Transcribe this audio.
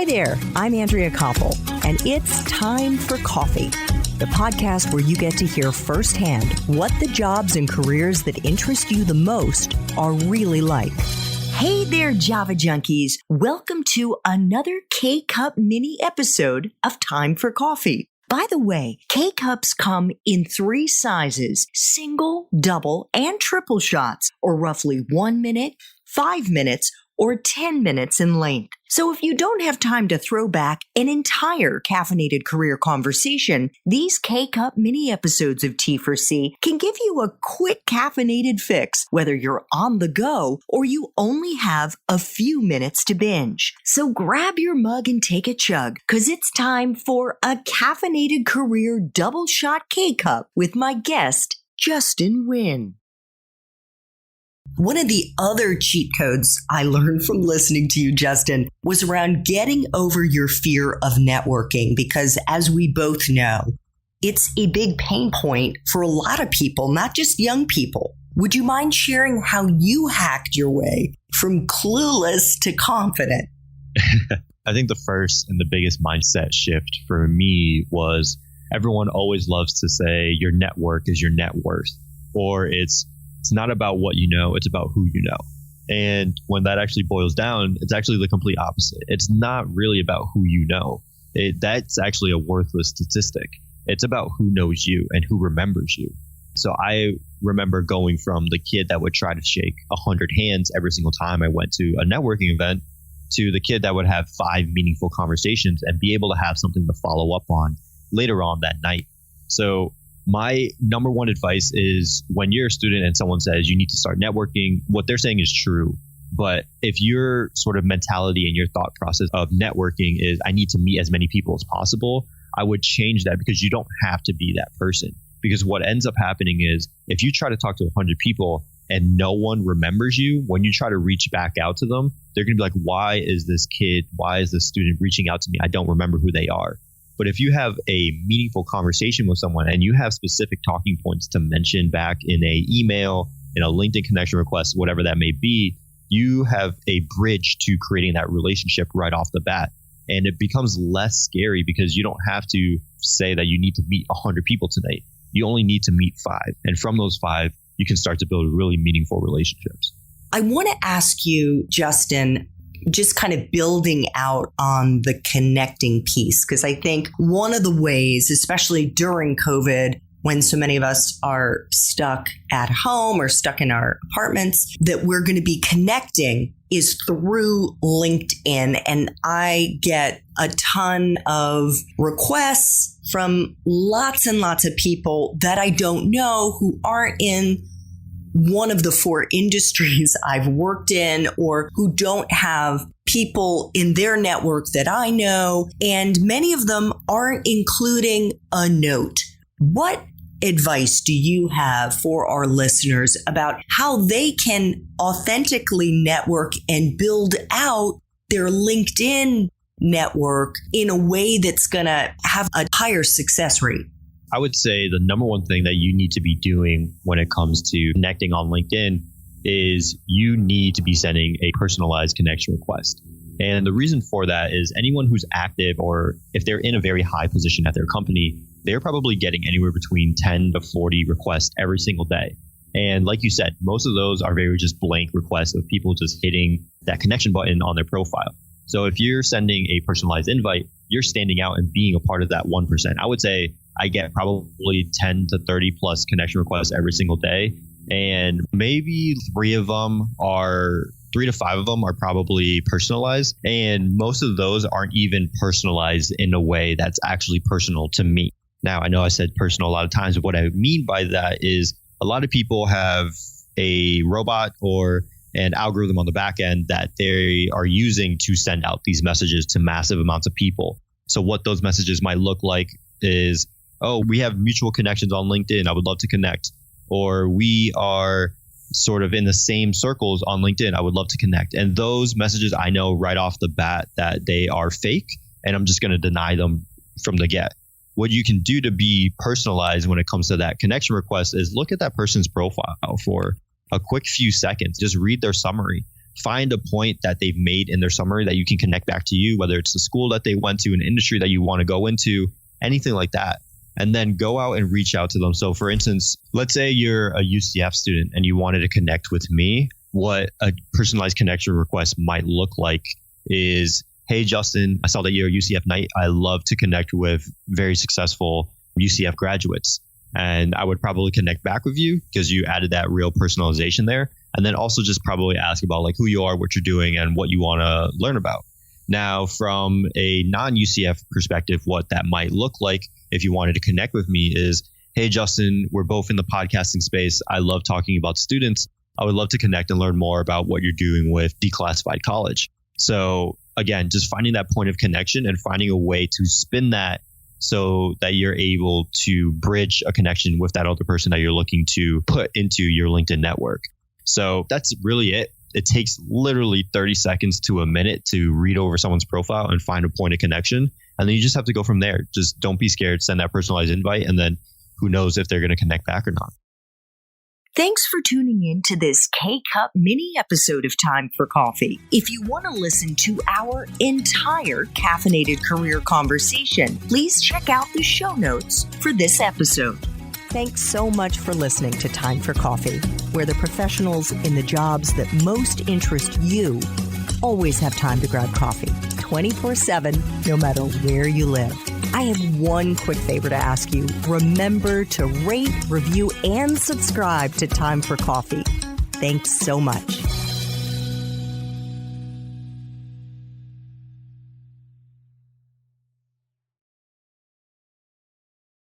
Hi there, I'm Andrea Koppel, and it's time for coffee, the podcast where you get to hear firsthand what the jobs and careers that interest you the most are really like. Hey there, Java junkies. Welcome to another K-Cup mini episode of Time for Coffee. By the way, K-Cups come in 3 sizes, single, double, and triple shots, or roughly 1 minute, 5 minutes, or 10 minutes in length. So if you don't have time to throw back an entire caffeinated career conversation, these K-Cup mini episodes of T4C can give you a quick caffeinated fix, whether you're on the go or you only have a few minutes to binge. So grab your mug and take a chug, because it's time for a caffeinated career double shot K-Cup with my guest, Justin Nguyen. One of the other cheat codes I learned from listening to you, Justin, was around getting over your fear of networking, because as we both know, it's a big pain point for a lot of people, not just young people. Would you mind sharing how you hacked your way from clueless to confident? I think the first and the biggest mindset shift for me was everyone always loves to say your network is your net worth, or it's not about what you know, it's about who you know. And when that actually boils down, it's actually the complete opposite. It's not really about who you know. That's actually a worthless statistic. It's about who knows you and who remembers you. So I remember going from the kid that would try to shake 100 hands every single time I went to a networking event to the kid that would have 5 meaningful conversations and be able to have something to follow up on later on that night. So my number one advice is when you're a student and someone says you need to start networking, what they're saying is true. But if your sort of mentality and your thought process of networking is I need to meet as many people as possible, I would change that, because you don't have to be that person. Because what ends up happening is if you try to talk to 100 people and no one remembers you, when you try to reach back out to them, they're going to be like, why is this student reaching out to me? I don't remember who they are. But if you have a meaningful conversation with someone and you have specific talking points to mention back in a email, in a LinkedIn connection request, whatever that may be, you have a bridge to creating that relationship right off the bat. And it becomes less scary because you don't have to say that you need to meet 100 people tonight. You only need to meet 5. And from those 5, you can start to build really meaningful relationships. I want to ask you, Justin, just kind of building out on the connecting piece, because I think one of the ways, especially during COVID, when so many of us are stuck at home or stuck in our apartments, that we're going to be connecting is through LinkedIn. And I get a ton of requests from lots and lots of people that I don't know, who aren't in one of the 4 industries I've worked in, or who don't have people in their network that I know. And many of them aren't including a note. What advice do you have for our listeners about how they can authentically network and build out their LinkedIn network in a way that's going to have a higher success rate? I would say the number one thing that you need to be doing when it comes to connecting on LinkedIn is you need to be sending a personalized connection request. And the reason for that is anyone who's active, or if they're in a very high position at their company, they're probably getting anywhere between 10 to 40 requests every single day. And like you said, most of those are very just blank requests of people just hitting that connection button on their profile. So if you're sending a personalized invite, you're standing out and being a part of that 1%. I would say I get probably 10 to 30 plus connection requests every single day. And maybe 3 to 5 of them are probably personalized. And most of those aren't even personalized in a way that's actually personal to me. Now, I know I said personal a lot of times, but what I mean by that is a lot of people have a robot or an algorithm on the back end that they are using to send out these messages to massive amounts of people. So what those messages might look like is, oh, we have mutual connections on LinkedIn. I would love to connect. Or we are sort of in the same circles on LinkedIn. I would love to connect. And those messages, I know right off the bat that they are fake, and I'm just going to deny them from the get. What you can do to be personalized when it comes to that connection request is look at that person's profile for a quick few seconds. Just read their summary. find a point that they've made in their summary that you can connect back to you, whether it's the school that they went to, an industry that you want to go into, anything like that. And then go out and reach out to them. So for instance, let's say you're a UCF student and you wanted to connect with me. What a personalized connection request might look like is, hey, Justin, I saw that you're a UCF Knight. I love to connect with very successful UCF graduates. And I would probably connect back with you because you added that real personalization there. And then also just probably ask about like who you are, what you're doing, and what you want to learn about. Now, from a non-UCF perspective, what that might look like if you wanted to connect with me is, hey, Justin, we're both in the podcasting space. I love talking about students. I would love to connect and learn more about what you're doing with Declassified College. So again, just finding that point of connection and finding a way to spin that so that you're able to bridge a connection with that other person that you're looking to put into your LinkedIn network. So that's really it. It takes literally 30 seconds to a minute to read over someone's profile and find a point of connection. And then you just have to go from there. Just don't be scared. Send that personalized invite. And then who knows if they're going to connect back or not. Thanks for tuning in to this K-Cup mini episode of Time for Coffee. If you want to listen to our entire caffeinated career conversation, please check out the show notes for this episode. Thanks so much for listening to Time for Coffee, where the professionals in the jobs that most interest you always have time to grab coffee 24/7, no matter where you live. I have one quick favor to ask you. Remember to rate, review, and subscribe to Time for Coffee. Thanks so much.